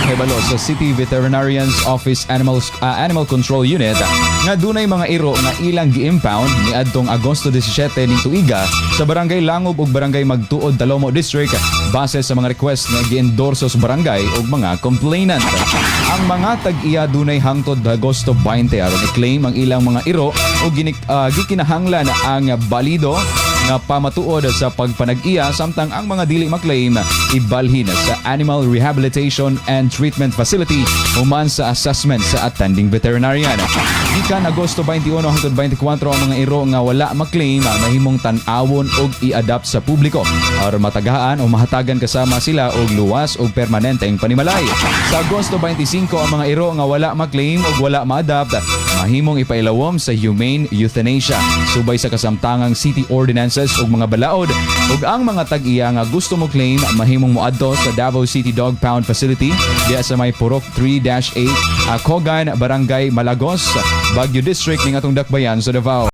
Gipahibalo sa City Veterinarian's Office Animal Control Unit nga dunay mga iro nga ilang gi-impound niadtong Agosto 17 ning tuiga sa Barangay Langub ug Barangay Magtuod, Talomo District base sa mga request nga giendorso sa barangay ug mga complainant. Ang mga tag-iya dunay hangtod Agosto 20 aron i-claim ang ilang mga iro ug gikinahanglan ang balido nga pamatuod sa pagpanag-iya samtang ang mga dili maklaim ibalhin sa Animal Rehabilitation and Treatment Facility human sa assessment sa attending veterinarian. Gikan Agosto 21 hangtod 24 ang mga iro nga wala maklaim mahimong tan-awon og i-adapt sa publiko aron matagaan o mahatagan kasama sila og luwas og permanenteng panimalay. Sa Agosto 25 ang mga iro nga wala maklaim og wala ma-adapt mahimong ipailawom sa humane euthanasia subay sa kasamtangang city ordinances ug mga balaod ug ang mga tag-iya nga gusto mo claim mahimong moadto sa Davao City Dog Pound Facility diya sa may Purok 3-8 Kogan, Barangay Malagos, Baguio District ning atong dakbayan sa Davao.